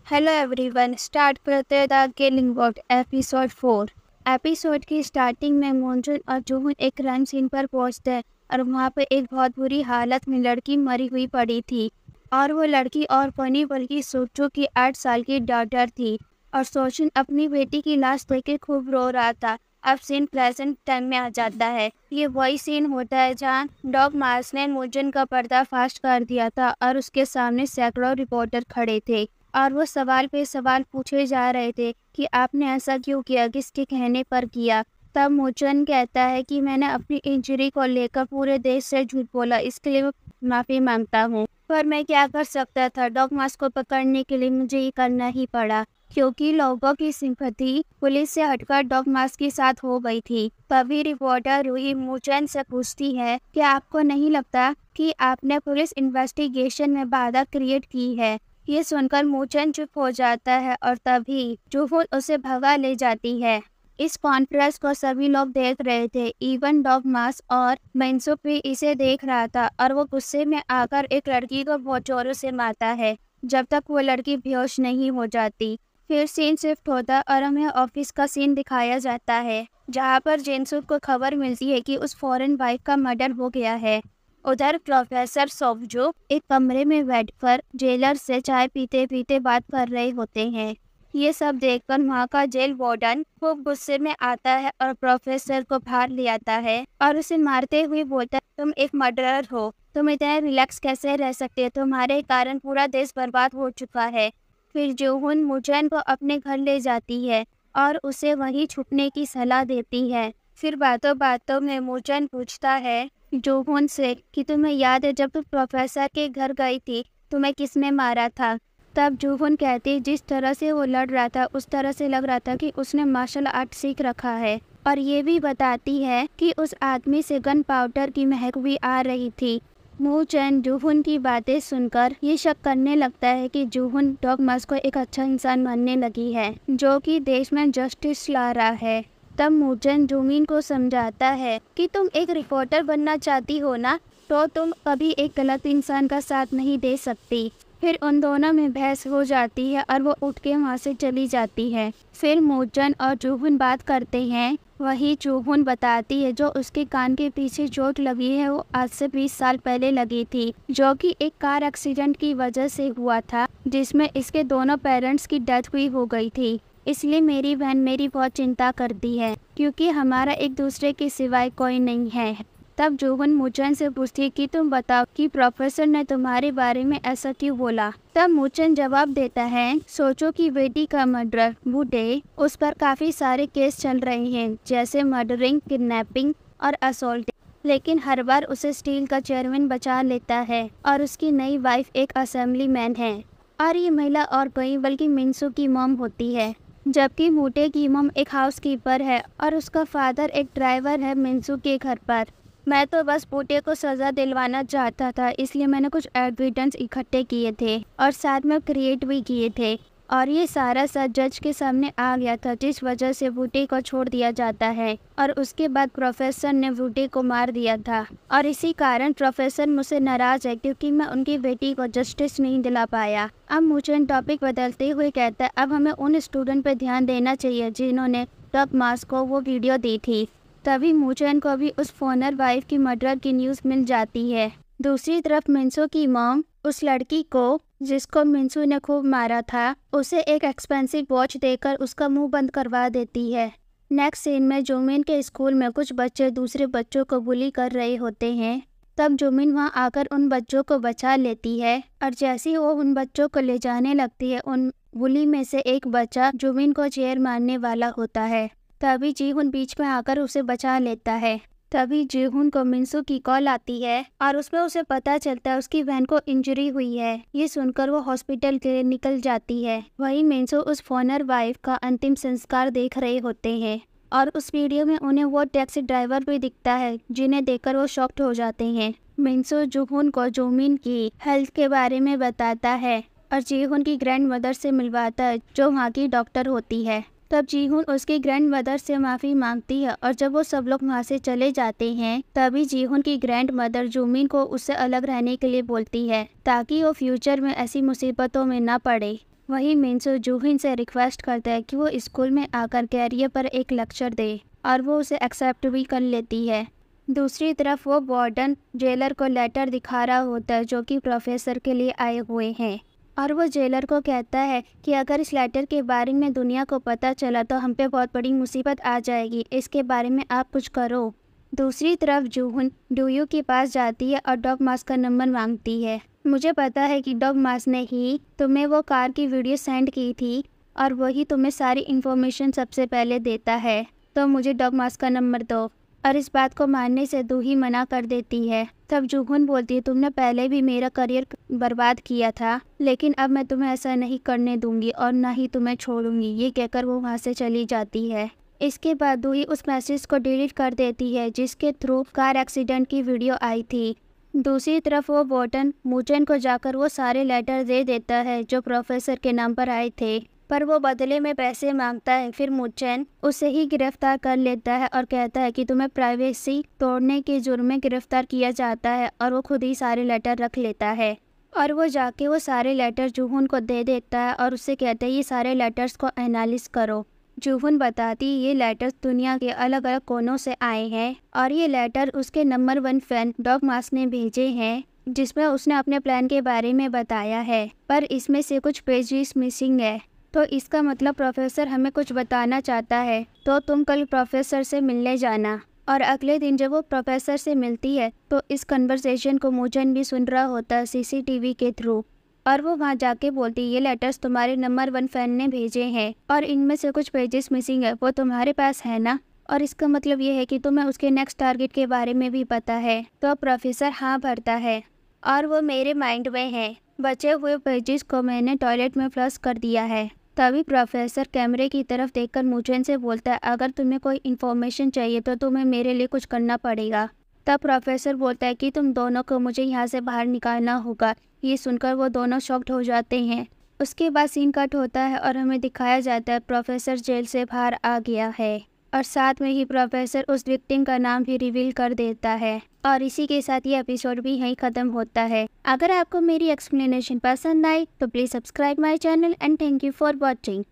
Hello everyone, start करते हैं the killing word episode 4। Episode की स्टार्टिंग में मोंजुन और जूहून एक क्राइम सीन पर पहुंचते हैं और वहां पर एक बहुत बुरी हालत में लड़की मरी हुई पड़ी थी। और वो लड़की और कोई बल्कि सोचो की 8 साल की डॉटर थी। और सोचुन अपनी बेटी की लाश देख खूब रो रहा था। अब सीन प्रेजेंट टाइम में आ जाता है। ये वही सीन होता है जहाँ डॉग मार्स ने मोंजुन का पर्दाफाश कर दिया था और उसके सामने सैकड़ों रिपोर्टर खड़े थे और वो सवाल पे सवाल पूछे जा रहे थे कि आपने ऐसा क्यों किया, किसके कहने पर किया। तब मोचन कहता है कि मैंने अपनी इंजरी को लेकर पूरे देश से झूठ बोला, इसके लिए मैं माफ़ी मांगता हूँ। पर मैं क्या कर सकता था, डॉग मास को पकड़ने के लिए मुझे ये करना ही पड़ा क्योंकि लोगों की सिंपैथी पुलिस से हटकर डॉग मास के साथ हो गई थी। तभी रिपोर्टर रूही मोचन से पूछती है कि आपको नहीं लगता कि आपने पुलिस इन्वेस्टिगेशन में बाधा क्रिएट की है। ये सुनकर मोचन चुप हो जाता है और तभी जूहून उसे भगा ले जाती है। इस कॉन्फ्रेंस को सभी लोग देख रहे थे, इवन डॉग मास और मेंसुक भी इसे देख रहा था और वो गुस्से में आकर एक लड़की को बहुत जोरों से मारता है जब तक वो लड़की बेहोश नहीं हो जाती। फिर सीन शिफ्ट होता और हमें ऑफिस का सीन दिखाया जाता है जहाँ पर जेनसुक को खबर मिलती है कि उस फॉरेन वाइफ का मर्डर हो गया है। उधर प्रोफेसर सोबजो एक कमरे में बैठकर जेलर से चाय पीते पीते बात कर रहे होते हैं। ये सब देखकर वहाँ का जेल वार्डन खूब गुस्से में आता है और प्रोफेसर को बाहर ले आता है और उसे मारते हुए बोलता है, तुम एक मर्डरर हो, तुम इतने रिलैक्स कैसे रह सकते हो, तुम्हारे कारण पूरा देश बर्बाद हो चुका है। फिर जूहून मुचन को अपने घर ले जाती है और उसे वहीं छुपने की सलाह देती है। फिर बातों बातों में मुचन पूछता है जूहून से कि तुम्हें याद है जब तुम प्रोफेसर के घर गई थी, तुम्हें किसने मारा था। तब जूहून कहती, जिस तरह से वो लड़ रहा था उस तरह से लग रहा था कि उसने मार्शल आर्ट सीख रखा है। और ये भी बताती है कि उस आदमी से गन पाउडर की महक भी आ रही थी। मुचन जूहून की बातें सुनकर ये शक करने लगता है कि जूहून डॉग मास को एक अच्छा इंसान मानने लगी है जो कि देश में जस्टिस ला रहा है। तब मुचन जूमिन को समझाता है कि तुम एक रिपोर्टर बनना चाहती हो ना, तो तुम कभी एक गलत इंसान का साथ नहीं दे सकती। फिर उन दोनों में बहस हो जाती है और वो उठ के वहाँ से चली जाती है। फिर मुचन और जूहून बात करते हैं। वही जूहून बताती है जो उसके कान के पीछे चोट लगी है वो आज से 20 साल पहले लगी थी, जो कि एक कार एक्सीडेंट की वजह से हुआ था जिसमें इसके दोनों पेरेंट्स की डेथ हुई हो गई थी। इसलिए मेरी बहन मेरी बहुत चिंता करती है क्योंकि हमारा एक दूसरे के सिवाय कोई नहीं है। तब जूहून मुचन से पूछती कि तुम बताओ कि प्रोफेसर ने तुम्हारे बारे में ऐसा क्यों बोला। तब मुचन जवाब देता है, सोचो कि बेटी का मर्डर बूटे, उस पर काफ़ी सारे केस चल रहे हैं जैसे मर्डरिंग, किडनैपिंग और असॉल्ट, लेकिन हर बार उसे स्टील का चेयरमैन बचा लेता है और उसकी नई वाइफ एक असेंबली मैन है और ये महिला और कोई बल्कि मिंसू की मॉम होती है, जबकि बूटे की मॉम एक हाउसकीपर है और उसका फादर एक ड्राइवर है मिंसू के घर पर। मैं तो बस बूटे को सज़ा दिलवाना चाहता था, इसलिए मैंने कुछ एविडेंस इकट्ठे किए थे और साथ में क्रिएट भी किए थे और ये सारा सच जज के सामने आ गया था, जिस वजह से बूटे को छोड़ दिया जाता है और उसके बाद प्रोफेसर ने बूटे को मार दिया था और इसी कारण प्रोफेसर मुझसे नाराज़ है क्योंकि मैं उनकी बेटी को जस्टिस नहीं दिला पाया। अब मुझे टॉपिक बदलते हुए कहता है, अब हमें उन स्टूडेंट पर ध्यान देना चाहिए जिन्होंने डॉग मास को वो वीडियो दी थी। तभी मुचन को भी उस फोनर वाइफ की मर्डर की न्यूज़ मिल जाती है। दूसरी तरफ मिंसू की मॉम उस लड़की को जिसको मिंसू ने खूब मारा था उसे एक एक्सपेंसिव वॉच देकर उसका मुंह बंद करवा देती है। नेक्स्ट सीन में जूमिन के स्कूल में कुछ बच्चे दूसरे बच्चों को बुली कर रहे होते हैं। तब जूमिन वहां आकर उन बच्चों को बचा लेती है और जैसे ही वो उन बच्चों को ले जाने लगती है उन बुली में से एक बच्चा जूमिन को चेयर मारने वाला होता है। तभी जीहुन बीच में आकर उसे बचा लेता है। तभी जीहुन को मिंसू की कॉल आती है और उसमें उसे पता चलता है उसकी बहन को इंजरी हुई है। ये सुनकर वो हॉस्पिटल के लिए निकल जाती है। वहीं मिंसू उस फोनर वाइफ का अंतिम संस्कार देख रहे होते हैं और उस वीडियो में उन्हें वो टैक्सी ड्राइवर भी दिखता है जिन्हें देखकर वो शॉक्ड हो जाते हैं। मिंसू जीहुन को जूमिन की हेल्थ के बारे में बताता है और जीहुन की ग्रैंड मदर से मिलवाता है जो वहाँ की डॉक्टर होती है। तब जीहुन उसकी ग्रैंड मदर से माफ़ी मांगती है और जब वो सब लोग वहाँ से चले जाते हैं तभी जीहुन की ग्रैंड मदर जूमिन को उससे अलग रहने के लिए बोलती है ताकि वो फ्यूचर में ऐसी मुसीबतों में ना पड़े। वहीं मिनसो जूहिन से रिक्वेस्ट करता है कि वो स्कूल में आकर कैरियर पर एक लेक्चर दे और वो उसे एक्सेप्ट भी कर लेती है। दूसरी तरफ वो वार्डन जेलर को लेटर दिखा रहा होता है जो कि प्रोफेसर के लिए आए हुए हैं और वो जेलर को कहता है कि अगर इस लेटर के बारे में दुनिया को पता चला तो हम पे बहुत बड़ी मुसीबत आ जाएगी, इसके बारे में आप कुछ करो। दूसरी तरफ जूहन डूयू के पास जाती है और डॉग मास का नंबर मांगती है। मुझे पता है कि डॉग मास ने ही तुम्हें वो कार की वीडियो सेंड की थी और वही तुम्हें सारी इन्फॉर्मेशन सबसे पहले देता है, तो मुझे डॉग मास का नंबर दो। और इस बात को मानने से दूही मना कर देती है। तब जूहन बोलती है तुमने पहले भी मेरा करियर बर्बाद किया था, लेकिन अब मैं तुम्हें ऐसा नहीं करने दूंगी और ना ही तुम्हें छोड़ूंगी। ये कहकर वो वहाँ से चली जाती है। इसके बाद दूही उस मैसेज को डिलीट कर देती है जिसके थ्रू कार एक्सीडेंट की वीडियो आई थी। दूसरी तरफ वो वार्डन मूचेन को जाकर वो सारे लेटर दे देता है जो प्रोफेसर के नाम पर आए थे, पर वो बदले में पैसे मांगता है। फिर मूचेन उसे ही गिरफ्तार कर लेता है और कहता है कि तुम्हें प्राइवेसी तोड़ने के जुर्म में गिरफ्तार किया जाता है और वो खुद ही सारे लेटर रख लेता है और वो जाके वो सारे लेटर जूहन को दे देता है और उससे कहता है ये सारे लेटर्स को एनालिस करो। जूहन बताती ये लेटर्स दुनिया के अलग अलग कोनों से आए हैं और ये लेटर उसके नंबर 1 फैन डॉग मास ने भेजे हैं जिसमें उसने अपने प्लान के बारे में बताया है, पर इसमें से कुछ पेजेस मिसिंग है। तो इसका मतलब प्रोफेसर हमें कुछ बताना चाहता है, तो तुम कल प्रोफेसर से मिलने जाना। और अगले दिन जब वो प्रोफेसर से मिलती है तो इस कन्वर्सेशन को मूचेन भी सुन रहा होता है सीसीटीवी के थ्रू, और वो वहाँ जाके बोलती ये लेटर्स तुम्हारे नंबर 1 फैन ने भेजे हैं और इनमें से कुछ पेजेस मिसिंग है, वो तुम्हारे पास है ना? और इसका मतलब ये है कि तुम्हें उसके नेक्स्ट टारगेट के बारे में भी पता है। तो प्रोफेसर हाँ भरता है और वो मेरे माइंड में है। बचे हुए पेजेस को मैंने टॉयलेट में फ्लश कर दिया है। तभी प्रोफेसर कैमरे की तरफ देखकर मूचेन से बोलता है अगर तुम्हें कोई इन्फॉर्मेशन चाहिए तो तुम्हें मेरे लिए कुछ करना पड़ेगा। तब प्रोफेसर बोलता है कि तुम दोनों को मुझे यहाँ से बाहर निकालना होगा। ये सुनकर वो दोनों शॉक्ड हो जाते हैं। उसके बाद सीन कट होता है और हमें दिखाया जाता है प्रोफेसर जेल से बाहर आ गया है और साथ में ही प्रोफेसर उस विक्टिम का नाम भी रिवील कर देता है। और इसी के साथ ये एपिसोड भी यहीं ख़त्म होता है। अगर आपको मेरी एक्सप्लेनेशन पसंद आई तो please subscribe my channel and thank you for watching.